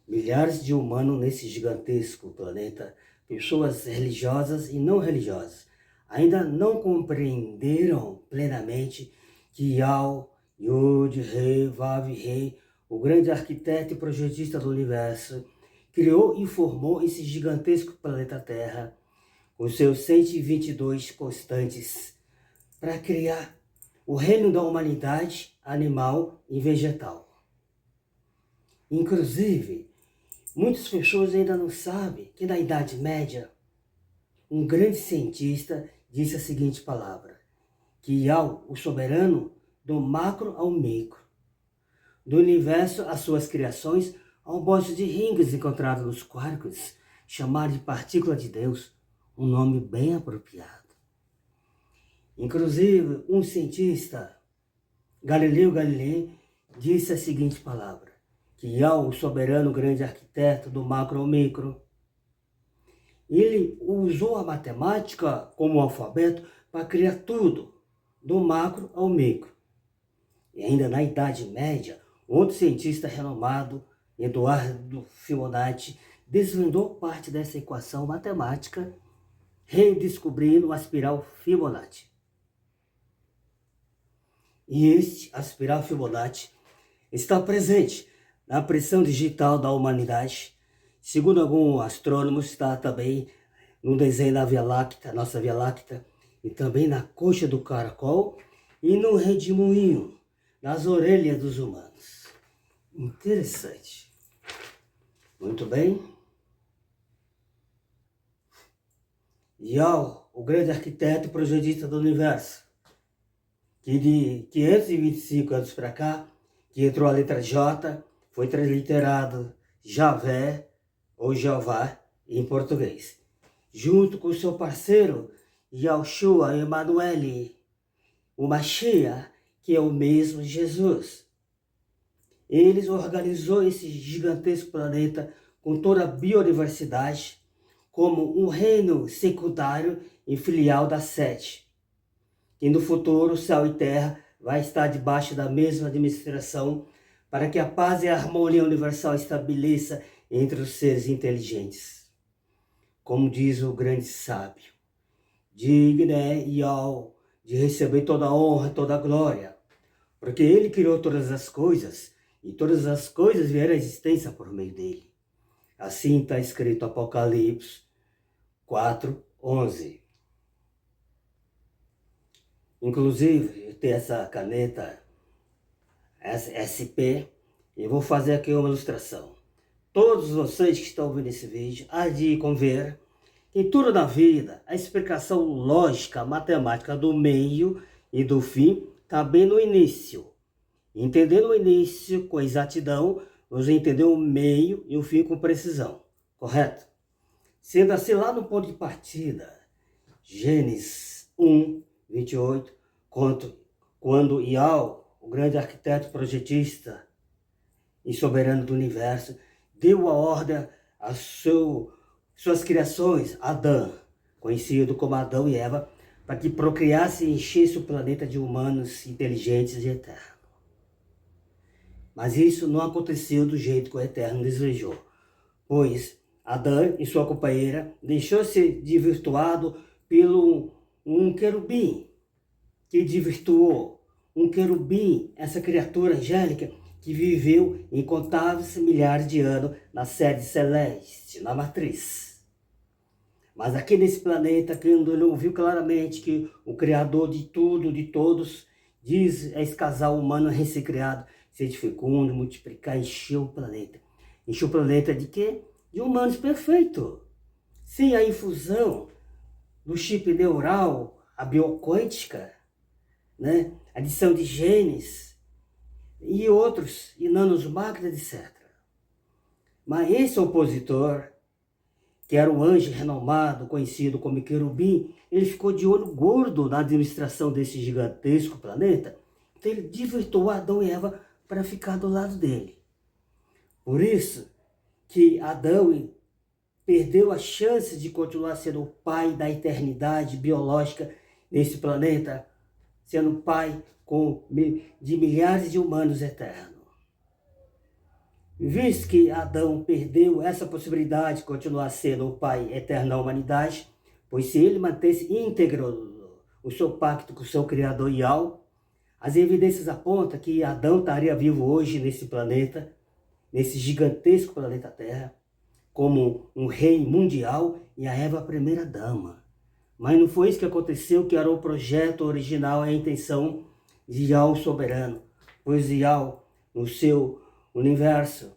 milhares de humanos nesse gigantesco planeta, pessoas religiosas e não religiosas, ainda não compreenderam plenamente que Yao, Yod, Rei, Vav, Rei, o grande arquiteto e projetista do universo, criou e formou esse gigantesco planeta Terra, com seus 122 constantes, para criar o reino da humanidade animal e vegetal. Inclusive, muitas pessoas ainda não sabem que na Idade Média, um grande cientista disse a seguinte palavra, que Yao, o soberano, do macro ao micro, do universo às suas criações, ao bote de Higgs encontrado nos quarks, chamado de partícula de Deus, um nome bem apropriado. Inclusive, um cientista, Galileu Galilei, disse a seguinte palavra, que Yao, o soberano grande arquiteto do macro ao micro, ele usou a matemática como alfabeto para criar tudo, do macro ao micro. E ainda na Idade Média, outro cientista renomado, Eduardo Fibonacci, desvendou parte dessa equação matemática, redescobrindo a espiral Fibonacci. E a espiral Fibonacci, está presente na pressão digital da humanidade. Segundo alguns astrônomos, está também no desenho da Via Láctea, nossa Via Láctea, e também na coxa do caracol e no redemoinho, nas orelhas dos humanos. Interessante. Muito bem. Yao, o grande arquiteto e projetista do universo, que de 525 anos para cá, que entrou a letra J, foi transliterado Javé ou Jeová em português, junto com seu parceiro Yahushua Emanuele, o Mashiach, que é o mesmo Jesus. Eles organizou esse gigantesco planeta com toda a biodiversidade como um reino secundário e filial da Sete, que no futuro céu e terra vai estar debaixo da mesma administração para que a paz e a harmonia universal estabeleça entre os seres inteligentes. Como diz o grande sábio, digno é Yao de receber toda a honra, toda a glória, porque ele criou todas as coisas e todas as coisas vieram à existência por meio dele. Assim está escrito Apocalipse 4:11. Inclusive, eu tenho essa caneta SP e vou fazer aqui uma ilustração. Todos vocês que estão vendo esse vídeo, há de conver que em tudo na vida, a explicação lógica, matemática do meio e do fim está bem no início. Entendendo o início com exatidão, vamos entender o meio e o fim com precisão, correto? Sendo assim, lá no ponto de partida, Gênesis 1:28, quando Yao, o grande arquiteto projetista e soberano do universo, deu a ordem às suas criações, Adão, conhecido como Adão e Eva, para que procriasse e enchesse o planeta de humanos inteligentes e eternos. Mas isso não aconteceu do jeito que o Eterno desejou, pois Adão e sua companheira deixou-se desvirtuado pelo um querubim, que desvirtuou um querubim, essa criatura angélica que viveu incontáveis milhares de anos na sede celeste, na matriz. Mas aqui nesse planeta, quando ele ouviu claramente que o Criador de tudo, de todos, diz a esse casal humano recém-criado, ser fecundo, multiplicar, encher o planeta. Encher o planeta de quê? De humanos perfeitos. Sem a infusão do chip neural, a bioquântica, né? Adição de genes e outros, e nanosmáquinas, etc. Mas esse opositor, que era um anjo renomado, conhecido como querubim, ele ficou de olho gordo na administração desse gigantesco planeta. Então ele desvirtuou Adão e Eva para ficar do lado dele. Por isso que Adão perdeu a chance de continuar sendo o pai da eternidade biológica nesse planeta, sendo pai de milhares de humanos eternos. Visto que Adão perdeu essa possibilidade de continuar sendo o pai eterno da humanidade, pois se ele mantesse íntegro o seu pacto com o seu Criador Yahweh, as evidências apontam que Adão estaria vivo hoje nesse planeta, nesse gigantesco planeta Terra, como um rei mundial e a Eva a primeira dama. Mas não foi isso que aconteceu, que era o projeto original, a intenção de Yahweh soberano. Pois Yahweh, no seu universo,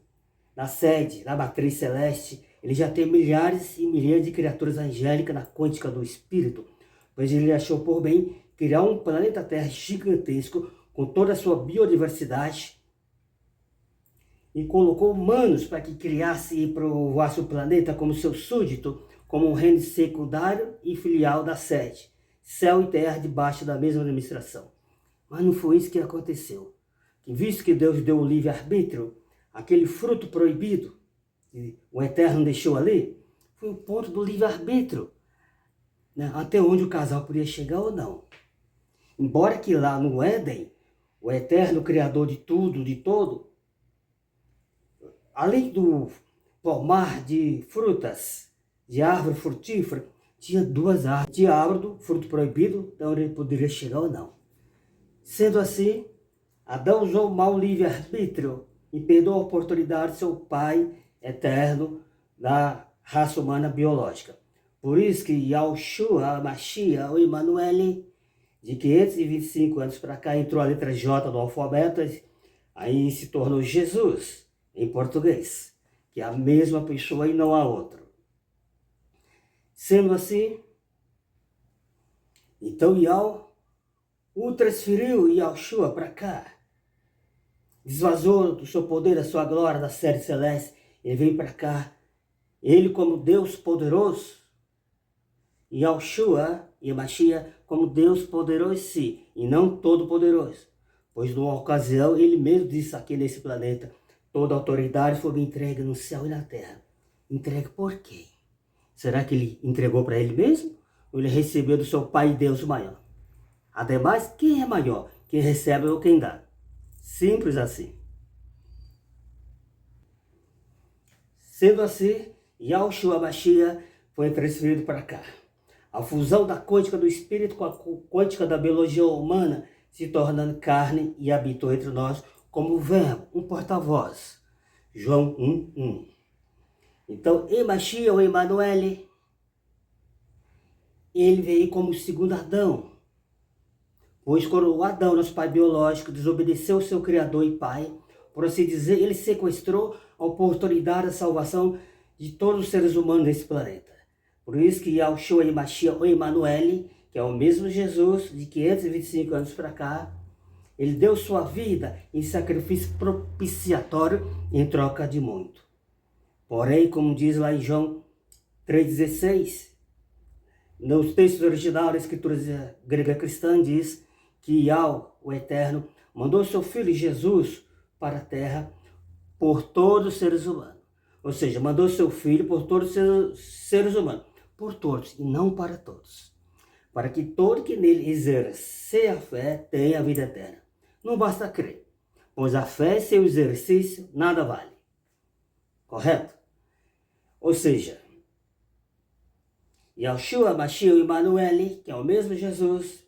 na sede, na matriz celeste, ele já tem milhares e milhares de criaturas angélicas na quântica do espírito, pois ele achou por bem criar um planeta Terra gigantesco com toda a sua biodiversidade e colocou humanos para que criasse e provasse o planeta como seu súdito, como um reino secundário e filial da sede, céu e terra debaixo da mesma administração. Mas não foi isso que aconteceu. Que visto que Deus deu o livre-arbítrio, aquele fruto proibido, que o Eterno deixou ali, foi o ponto do livre-arbítrio, né? Até onde o casal podia chegar ou não. Embora que lá no Éden, o Eterno Criador de tudo, de todo, além do pomar de frutas, de árvore frutífera, tinha duas árvores de árvore do fruto proibido, de onde ele poderia chegar ou não. Sendo assim, Adão usou o mau livre-arbítrio e perdeu a oportunidade de seu pai eterno da raça humana biológica. Por isso que Yahushua, Mashiach, o Emmanuel, de 525 anos para cá, entrou a letra J do alfabeto, aí se tornou Jesus, em português, que é a mesma pessoa e não a outra. Sendo assim, então Yahweh o transferiu Yahushua para cá, desvazou do seu poder, da sua glória, da série celeste, ele veio para cá, ele como Deus poderoso, e Yahushua e Mashiach como Deus poderoso em si, e não todo poderoso, pois numa ocasião ele mesmo disse aqui nesse planeta, toda autoridade foi entregue no céu e na terra. Entregue por quem? Será que ele entregou para ele mesmo? Ou ele recebeu do seu Pai Deus maior? Ademais, quem é maior? Quem recebe ou quem dá? Simples assim. Sendo assim, Yahushua Mashiach foi transferido para cá. A fusão da quântica do espírito com a quântica da biologia humana se tornando carne e habitou entre nós como verbo, um porta-voz. João 1:1. Então, Mashiach, ou Emmanuel, ele veio como o segundo Adão. Pois quando o Adão, nosso pai biológico, desobedeceu ao seu Criador e Pai, por assim dizer, ele sequestrou a oportunidade da salvação de todos os seres humanos desse planeta. Por isso que Yahushua e Mashiach, ou Emmanuel, que é o mesmo Jesus de 525 anos para cá, ele deu sua vida em sacrifício propiciatório em troca de muito. Porém, como diz lá em João 3,16, nos textos originais da escritura grega cristã, diz que Yahweh, o Eterno, mandou seu Filho Jesus para a terra por todos os seres humanos. Ou seja, mandou seu Filho por todos os seres humanos. Por todos, e não para todos. Para que todo que nele exercer a fé tenha a vida eterna. Não basta crer, pois a fé sem o exercício nada vale. Correto? Ou seja, Yahushua, Mashiach e Emmanuel, que é o mesmo Jesus,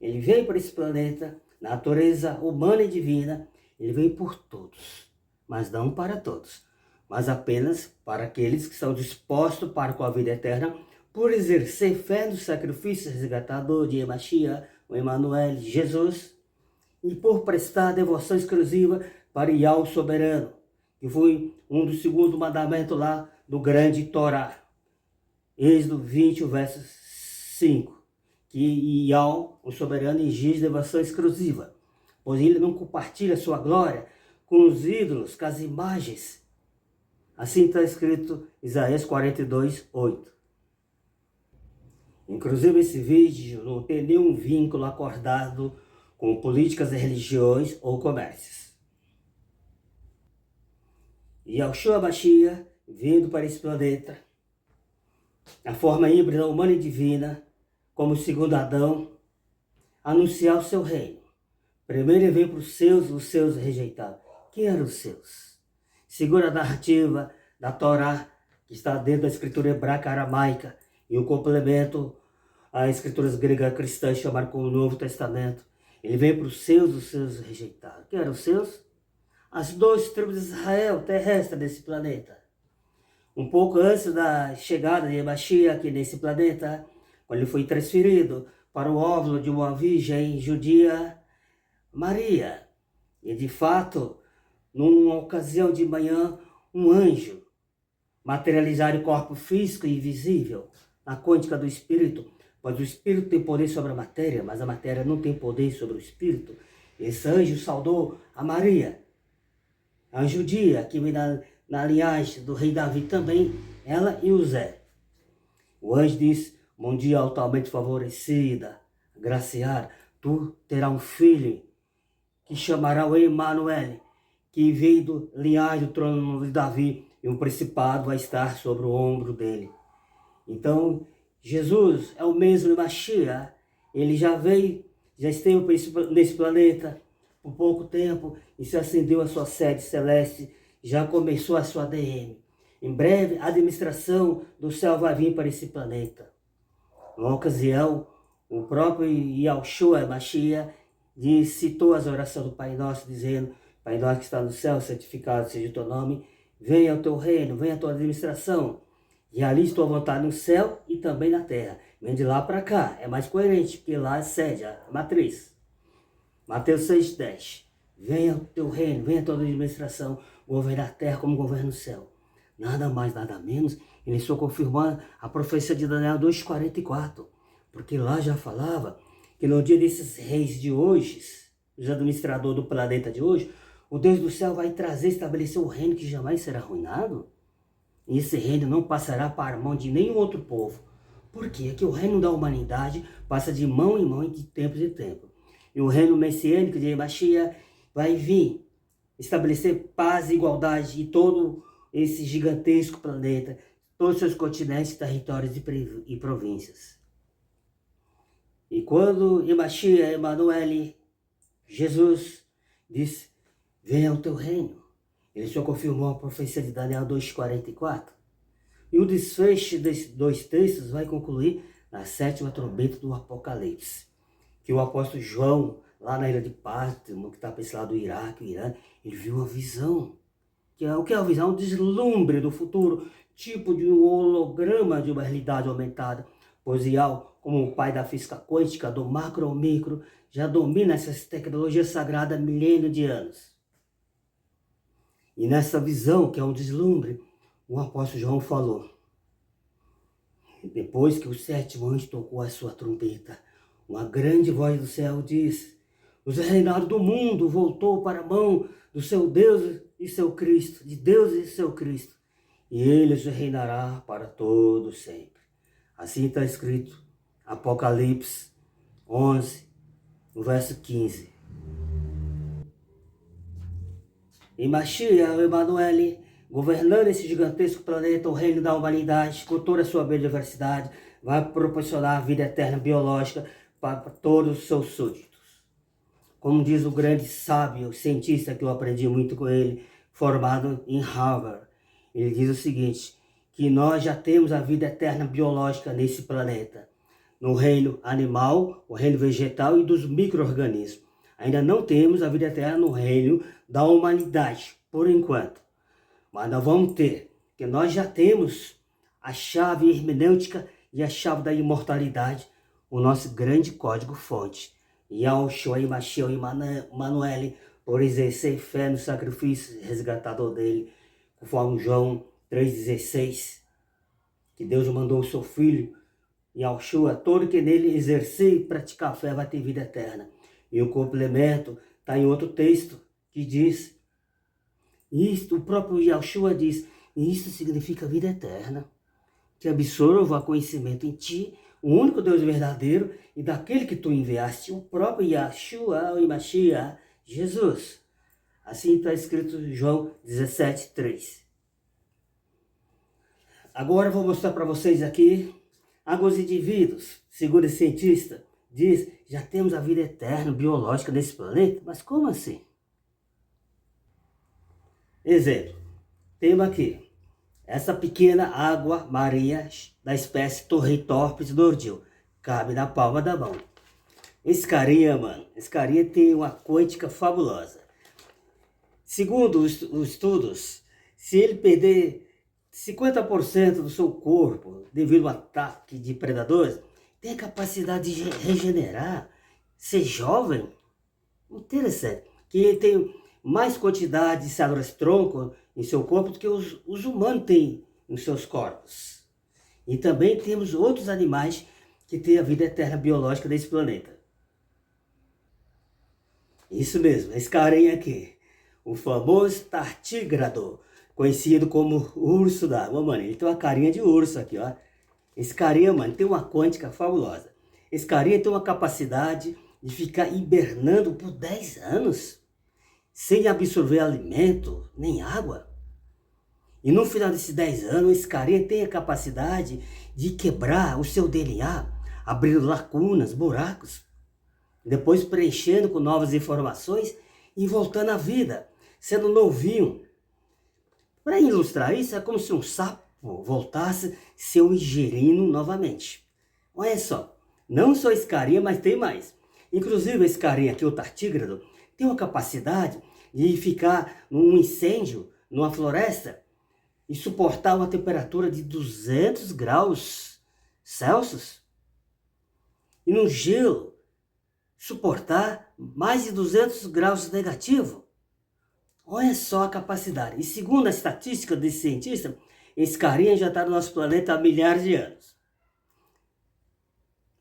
ele veio para esse planeta, natureza humana e divina, ele veio por todos, mas não para todos, mas apenas para aqueles que estão dispostos para com a vida eterna, por exercer fé no sacrifício resgatador de Mashiach, o Emmanuel, Jesus, e por prestar devoção exclusiva para Yahweh soberano, que foi um dos segundos mandamentos lá do grande Torá. Êxodo 20, verso 5, que Yahweh, o soberano, exige devoção exclusiva, pois ele não compartilha sua glória com os ídolos, com as imagens. Assim está escrito em Isaías 42, 8. Inclusive esse vídeo não tem nenhum vínculo acordado com políticas, religiões ou comércios. Yahushua Mashiach, vindo para esse planeta, a forma híbrida humana e divina, como o segundo Adão, anunciar o seu reino. Primeiro ele veio para os seus rejeitaram. Quem eram os seus? segundo a narrativa da Torá, que está dentro da escritura hebraica aramaica, e o complemento às escrituras gregas cristãs, chamadas como Novo Testamento. Ele veio para os seus rejeitaram. Quem eram os seus? As 12 tribos de Israel terrestre desse planeta. Um pouco antes da chegada de Mashiach aqui nesse planeta, quando ele foi transferido para o óvulo de uma virgem judia, Maria. E de fato, numa ocasião de manhã, um anjo materializar o corpo físico e invisível, na quântica do espírito, pois o espírito tem poder sobre a matéria, mas a matéria não tem poder sobre o espírito. Esse anjo saudou a Maria, a judia, que vem na linhagem do rei Davi também, ela e o Zé. O anjo disse: bom dia, altamente favorecida, agraciada, tu terás um filho, que chamará o Emanuel, que veio do linhagem do trono de Davi, e um principado vai estar sobre o ombro dele. Então, Jesus é o mesmo Mashiach, ele já veio, já esteve nesse planeta por pouco tempo e se acendeu a sua sede celeste, já começou a sua ADM. Em breve, a administração do céu vai vir para esse planeta. Numa ocasião, o próprio Yahushua Mashiach citou as orações do Pai Nosso, dizendo: Pai Nosso que está no céu, santificado seja o teu nome, venha o teu reino, venha a tua administração. Realize tua vontade no céu e também na terra. Vem de lá para cá, é mais coerente, porque lá é sede, a matriz. Mateus 6,10. Venha o teu reino, venha a tua administração, governa a terra como governa o céu. Nada mais, nada menos, ele só confirmou a profecia de Daniel 2,44. Porque lá já falava que no dia desses reis de hoje, os administradores do planeta de hoje, o Deus do céu vai trazer, estabelecer um reino que jamais será arruinado. E esse reino não passará para a mão de nenhum outro povo. Por quê? É que o reino da humanidade passa de mão em mão e de tempos em tempos. E o reino messiânico de Mashiach vai vir estabelecer paz e igualdade em todo esse gigantesco planeta, todos os seus continentes, territórios e províncias. E quando Mashiach, Emanuel, Jesus, disse: venha o teu reino, ele só confirmou a profecia de Daniel 2,44. E o desfecho desses dois textos vai concluir na 7ª trombeta do Apocalipse. Que o apóstolo João, lá na ilha de Pátimo, que está para esse lado do Iraque, o Irã, ele viu uma visão. O que é a visão? Um deslumbre do futuro, tipo de um holograma de uma realidade aumentada. Pois Yahweh, como o pai da física quântica, do macro ao micro, já domina essas tecnologias sagradas há milênios de anos. E nessa visão, que é um deslumbre, o apóstolo João falou: depois que o 7º anjo tocou a sua trombeta, uma grande voz do céu diz: os reinados do mundo voltou para a mão do seu Deus e seu Cristo, de Deus e seu Cristo, e ele os reinará para todo sempre. Assim está escrito, Apocalipse 11, no verso 15. E Mashiach, Emanuel, governando esse gigantesco planeta, o reino da humanidade, com toda a sua biodiversidade, vai proporcionar a vida eterna biológica para todos os seus súditos. Como diz o grande sábio, cientista que eu aprendi muito com ele, formado em Harvard, ele diz o seguinte, que nós já temos a vida eterna biológica nesse planeta, no reino animal, o reino vegetal e dos micro-organismos. Ainda não temos a vida eterna no reino da humanidade, por enquanto. Mas nós vamos ter, porque nós já temos a chave hermenêutica e a chave da imortalidade, o nosso grande código-fonte. Yahushua e Mashiach e Emanuel, por exercer fé no sacrifício resgatador dele, conforme João 3,16, que Deus mandou o seu Filho, Yahushua, todo que nele exercer e praticar a fé vai ter vida eterna. E o complemento está em outro texto, que diz, isto, o próprio Yahushua diz, isto significa vida eterna, que absorva conhecimento em ti, o único Deus verdadeiro, e daquele que tu enviaste, o próprio Yahushua e Mashiach, Jesus. Assim está escrito em João 17,3. Agora eu vou mostrar para vocês aqui, alguns indivíduos, segundo esse cientista, diz, já temos a vida eterna, biológica nesse planeta, mas como assim? Exemplo, temos aqui essa pequena água marinha da espécie Torreitorpes nordil. Cabe na palma da mão. Esse carinha, mano, esse carinha tem uma quântica fabulosa. Segundo os estudos, se ele perder 50% do seu corpo devido ao ataque de predadores, tem a capacidade de regenerar, ser jovem. Interessante. Que ele tem mais quantidade de células-tronco em seu corpo do que os humanos têm em seus corpos. E também temos outros animais que têm a vida eterna biológica desse planeta. Isso mesmo, esse carinha aqui. O famoso tartígrado, conhecido como urso d'água, mano. Ele tem uma carinha de urso aqui, ó. Esse carinha, mano, tem uma quântica fabulosa. Esse carinha tem uma capacidade de ficar hibernando por 10 anos, sem absorver alimento, nem água. E no final desses 10 anos, esse carinha tem a capacidade de quebrar o seu DNA, abrindo lacunas, buracos, depois preenchendo com novas informações e voltando à vida, sendo novinho. Para ilustrar isso, é como se um sapo voltasse a ser um ingerino novamente. Olha só, não só esse carinha, mas tem mais. Inclusive esse carinha aqui, o tartígrado, tem uma capacidade de ficar num incêndio, numa floresta, e suportar uma temperatura de 200 graus Celsius. E no gelo, suportar mais de 200 graus negativo. Olha só a capacidade. E segundo a estatística desse cientista, esse carinha já está no nosso planeta há milhares de anos.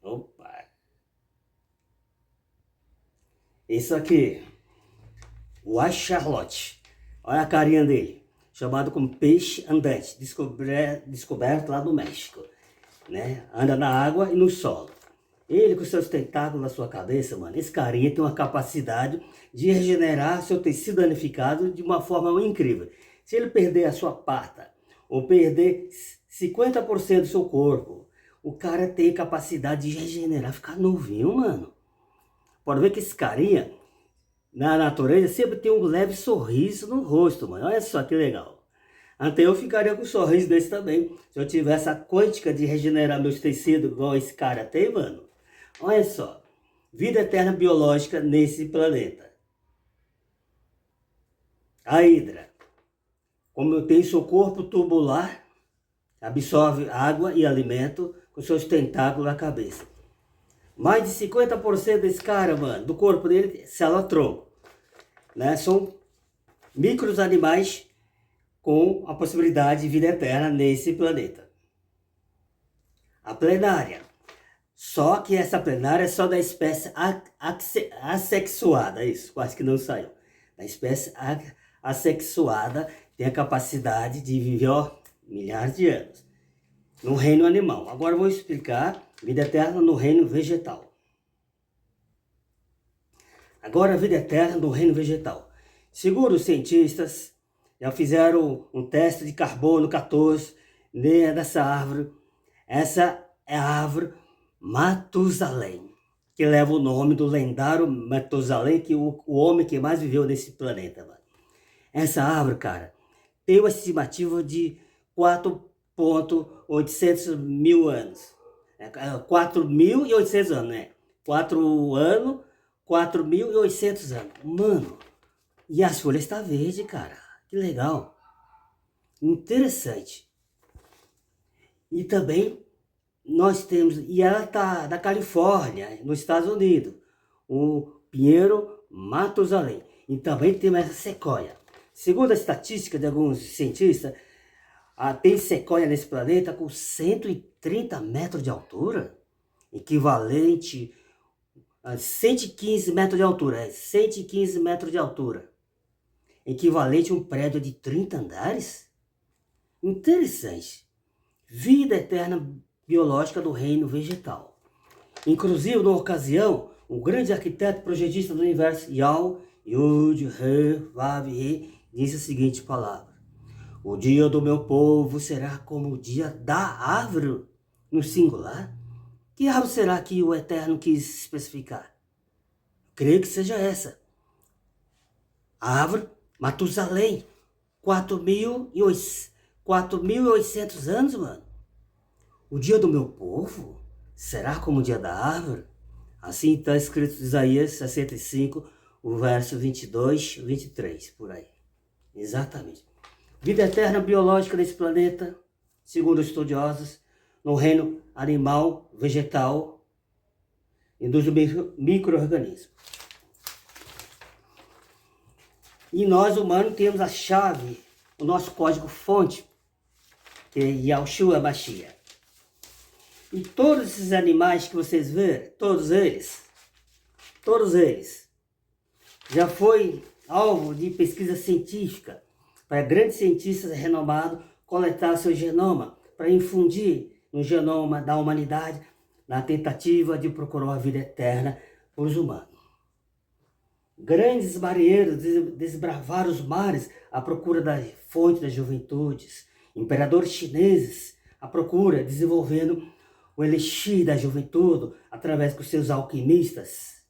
Opa! Isso aqui, o Axolote. Olha a carinha dele. Chamado como peixe andante, descoberto lá no México. Né? Anda na água e no solo. Ele com seus tentáculos na sua cabeça, mano, esse carinha tem uma capacidade de regenerar seu tecido danificado de uma forma incrível. Se ele perder a sua pata, ou perder 50% do seu corpo, o cara tem capacidade de regenerar, ficar novinho, mano. Pode ver que esse carinha, na natureza, sempre tem um leve sorriso no rosto, mano. Olha só que legal. Até eu ficaria com um sorriso desse também, se eu tivesse a quântica de regenerar meus tecidos igual esse cara tem, mano. Olha só, vida eterna biológica nesse planeta. A hidra, como tem seu corpo tubular, absorve água e alimento com seus tentáculos na cabeça. Mais de 50% desse cara, mano, do corpo dele, célula-tronco. Né? São micros animais com a possibilidade de vida eterna nesse planeta. A plenária. Só que essa plenária é só da espécie assexuada. Isso, quase que não saiu. A espécie assexuada tem a capacidade de viver, ó, milhares de anos. No reino animal. Agora eu vou explicar vida eterna no reino vegetal. Agora a vida eterna no reino vegetal. Segundo os cientistas, já fizeram um teste de carbono 14 nessa árvore. Essa é a árvore Matusalém, que leva o nome do lendário Matusalém, que o homem que mais viveu nesse planeta, mano. Essa árvore, cara, tem uma estimativa de 4.800 mil anos. 4.800 anos, né? 4.800 anos. Mano, e as folhas estão verdes, cara. Que legal. Interessante. E também nós temos, e ela está da Califórnia, nos Estados Unidos, o Pinheiro Matusalém. E também temos essa sequoia. Segundo a estatística de alguns cientistas, tem sequoia nesse planeta com 130 metros de altura, equivalente a 115 metros de altura, 115 metros de altura, equivalente a um prédio de 30 andares. Interessante. Vida eterna biológica do reino vegetal. Inclusive, numa ocasião, o grande arquiteto projetista do universo, Yao Yud-He-Vav-He, disse a seguinte palavra: o dia do meu povo será como o dia da árvore, no singular. Que árvore será que o Eterno quis especificar? Creio que seja essa. A árvore Matusalém. 4.800 anos, mano. O dia do meu povo será como o dia da árvore? Assim está escrito em Isaías 65, o verso 22, 23, por aí. Exatamente. Vida eterna biológica nesse planeta, segundo estudiosos, no reino animal, vegetal e dos micro-organismos. E nós, humanos, temos a chave, o nosso código-fonte, que é Yahushua Mashiach. E todos esses animais que vocês vêem, todos eles, já foi alvo de pesquisa científica para grandes cientistas renomados coletar seu genoma para infundir no genoma da humanidade na tentativa de procurar a vida eterna para os humanos. Grandes marinheiros desbravaram os mares à procura da fonte das juventudes. Imperadores chineses à procura, desenvolvendo o elixir da juventude através dos seus alquimistas.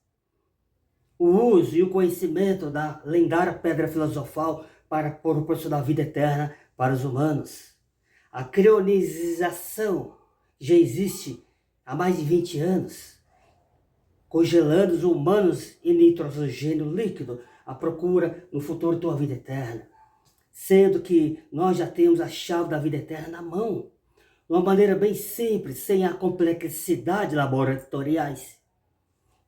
O uso e o conhecimento da lendária pedra filosofal para proporcionar vida eterna para os humanos. A crionização já existe há mais de 20 anos, congelando os humanos em nitrogênio líquido à procura no futuro de uma vida eterna. Sendo que nós já temos a chave da vida eterna na mão, de uma maneira bem simples, sem a complexidade laboratoriais.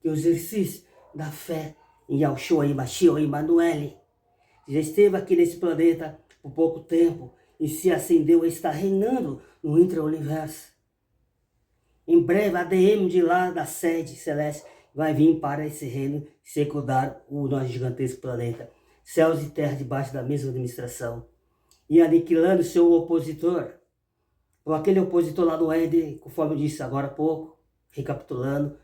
E o exercício da fé em Yahushua e Mashiach e Emmanuel já esteve aqui nesse planeta por pouco tempo e se ascendeu a estar reinando no intra-universo. Em breve, a ADM de lá da sede celeste vai vir para esse reino secundário, o nosso gigantesco planeta. Céus e terra debaixo da mesma administração. E aniquilando seu opositor. Ou aquele opositor lá do Éden, conforme eu disse agora há pouco, recapitulando,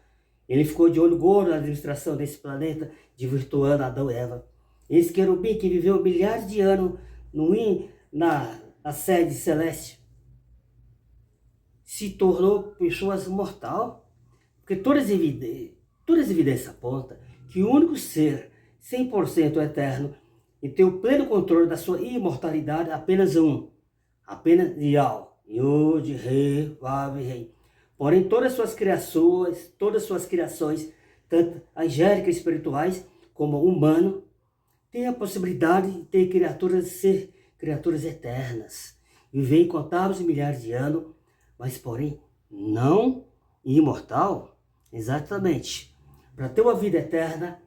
ele ficou de olho gordo na administração desse planeta, desvirtuando Adão e Eva. Esse querubim que viveu milhares de anos na sede celeste, se tornou pessoas mortal, porque todas as evidências apontam que o único ser 100% eterno e tem o pleno controle da sua imortalidade, apenas Yahweh, Yod, Rei, Vav, Rei. Porém, todas as suas criações, tanto angélicas espirituais como humano, têm a possibilidade de ser criaturas eternas, viver incontáveis milhares de anos, mas porém não imortal. Exatamente. Para ter uma vida eterna,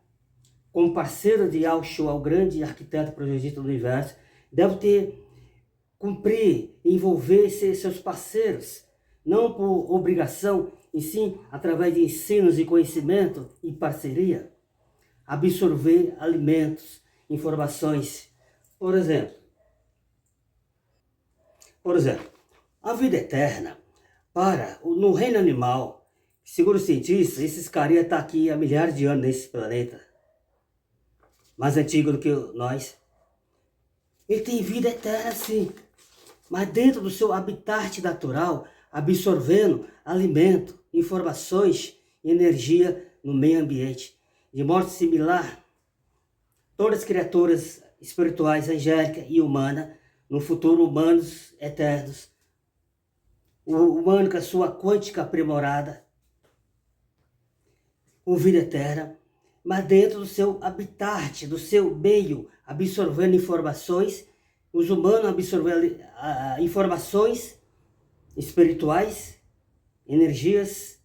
como parceiro de Yahushua, o grande arquiteto e projetista do universo, deve cumprir, envolver seus parceiros, não por obrigação, e sim através de ensinos e conhecimento e parceria, absorver alimentos, informações. Por exemplo, a vida eterna, no reino animal, segundo os cientistas, esses caras estão aqui há milhares de anos nesse planeta, mais antigo do que nós. Ele tem vida eterna sim, mas dentro do seu habitat natural, absorvendo alimento, informações e energia no meio ambiente. De modo similar, todas as criaturas espirituais, angélicas e humanas, no futuro humanos eternos, o humano com a sua quântica aprimorada, com vida eterna, mas dentro do seu habitat, do seu meio, absorvendo informações, os humanos absorvendo informações espirituais, energias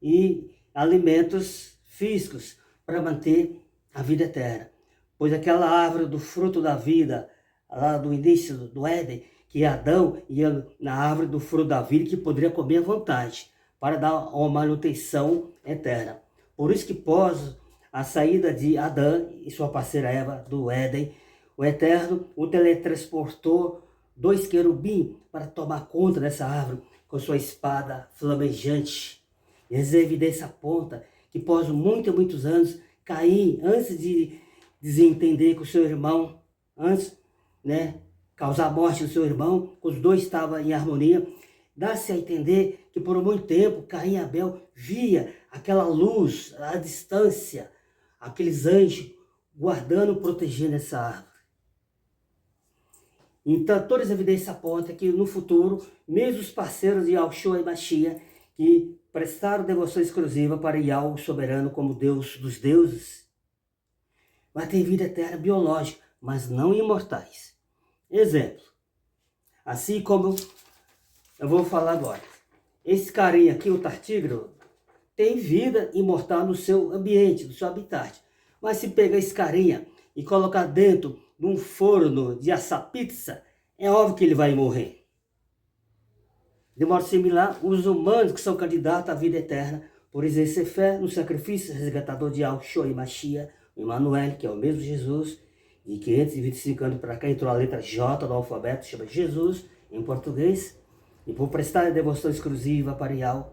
e alimentos físicos para manter a vida eterna. Pois aquela árvore do fruto da vida, lá do início do Éden, que Adão ia na árvore do fruto da vida que poderia comer à vontade, para dar uma manutenção eterna. Por isso que pós a saída de Adão e sua parceira Eva do Éden, o Eterno o teletransportou 2 querubins para tomar conta dessa árvore com sua espada flamejante. E essa evidência aponta que após muitos anos, Caim, antes de desentender com o seu irmão, antes, causar a morte do seu irmão, os dois estavam em harmonia, dá-se a entender que por muito tempo Caim e Abel via aquela luz à distância, aqueles anjos guardando, protegendo essa árvore. Então, todas as evidências apontam que no futuro, mesmo os parceiros de Yahushua e Mashiach, que prestaram devoção exclusiva para Yahweh soberano como Deus dos deuses, vai ter vida eterna biológica, mas não imortais. Exemplo, assim como eu vou falar agora. Esse carinha aqui, o tartígrado, tem vida imortal no seu ambiente, no seu habitat. Mas se pegar esse carinha e colocar dentro de um forno de assar pizza, é óbvio que ele vai morrer. De modo similar, os humanos que são candidatos à vida eterna, por exercer fé no sacrifício resgatador de Yahushua e Mashiach, o Emmanuel, que é o mesmo Jesus, de 525 anos para cá entrou a letra J do alfabeto, chama Jesus, em português, e por prestar a devoção exclusiva para Yahweh,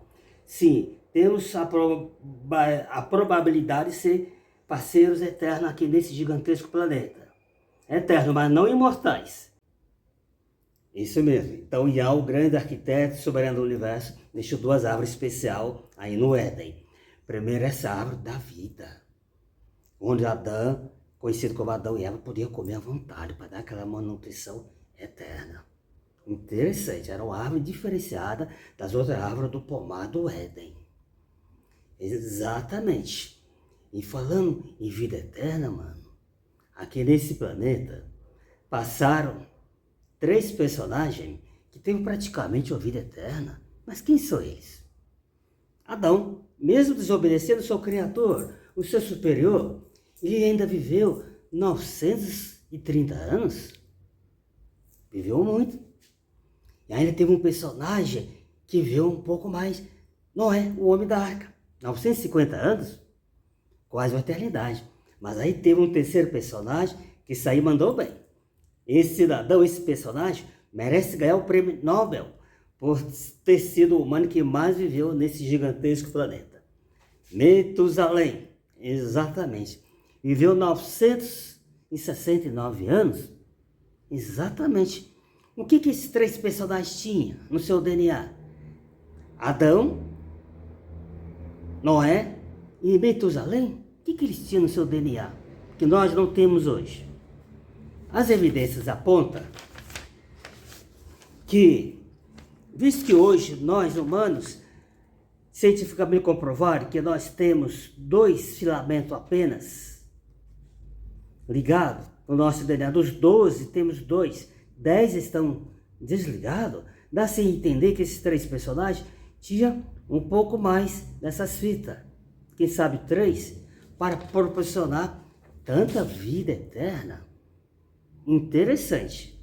sim, temos a probabilidade de ser parceiros eternos aqui nesse gigantesco planeta. Eternos, mas não imortais. Isso mesmo. Então, Yahweh, o grande arquiteto soberano do universo, deixou duas árvores especiais aí no Éden. Primeiro, essa árvore da vida, onde Adão, conhecido como Adão e Eva, podia comer à vontade para dar aquela manutenção eterna. Interessante, era uma árvore diferenciada das outras árvores do pomar do Éden. Exatamente. E falando em vida eterna, mano, aqui nesse planeta passaram 3 personagens que têm praticamente uma vida eterna. Mas quem são eles? Adão, mesmo desobedecendo seu Criador, o seu superior, ele ainda viveu 930 anos. Viveu muito. E ainda teve um personagem que viveu um pouco mais. Noé, o homem da arca. 950 anos. Quase uma eternidade. Mas aí teve um terceiro personagem que isso aí mandou bem. Esse cidadão, esse personagem, merece ganhar o prêmio Nobel por ter sido o humano que mais viveu nesse gigantesco planeta. Metusalém. Exatamente. Viveu 969 anos. Exatamente. O que esses 3 personagens tinham no seu DNA? Adão, Noé e Metusalém? O que eles tinham no seu DNA que nós não temos hoje? As evidências apontam que, visto que hoje nós humanos, cientificamente comprovado que nós temos 2 filamentos apenas ligados no nosso DNA, dos 12 temos 2, 10 estão desligados, dá-se a entender que esses 3 personagens tinham um pouco mais dessas fitas, quem sabe 3, para proporcionar tanta vida eterna. Interessante.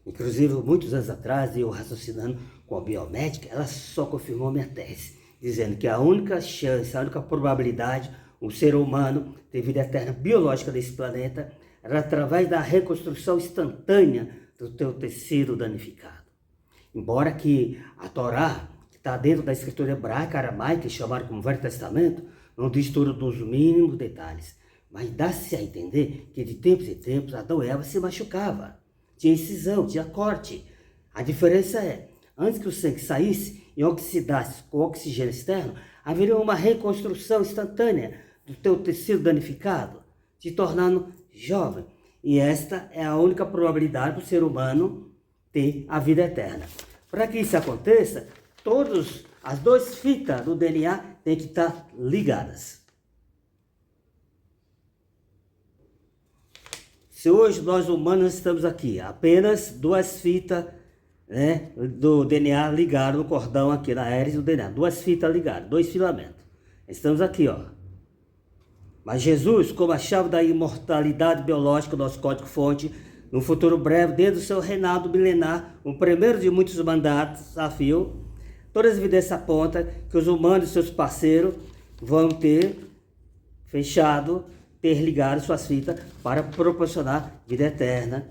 Inclusive, muitos anos atrás, eu raciocinando com a biomédica, ela só confirmou minha tese, dizendo que a única chance, a única probabilidade, um ser humano ter vida eterna biológica desse planeta, era através da reconstrução instantânea do teu tecido danificado. Embora que a Torá, que está dentro da escritura hebraica, aramaica, chamada como Velho Testamento, não diz tudo dos mínimos detalhes, mas dá-se a entender que de tempos em tempos Adão e Eva se machucavam. Tinha incisão, tinha corte. A diferença é, antes que o sangue saísse e oxidasse com oxigênio externo, haveria uma reconstrução instantânea do teu tecido danificado, te tornando jovem. E esta é a única probabilidade do ser humano ter a vida eterna. Para que isso aconteça, as 2 fitas do DNA têm que estar ligadas. Se hoje nós humanos estamos aqui, apenas 2 fitas, né, do DNA ligadas no cordão aqui, na hélice do DNA, 2 fitas ligadas, 2 filamentos. Estamos aqui, ó. Mas Jesus, como a chave da imortalidade biológica do nosso código-fonte, no futuro breve, desde o seu reinado milenar, o primeiro de muitos mandatos a fio, todas as evidências apontam que os humanos e seus parceiros vão ter ligado suas fitas para proporcionar vida eterna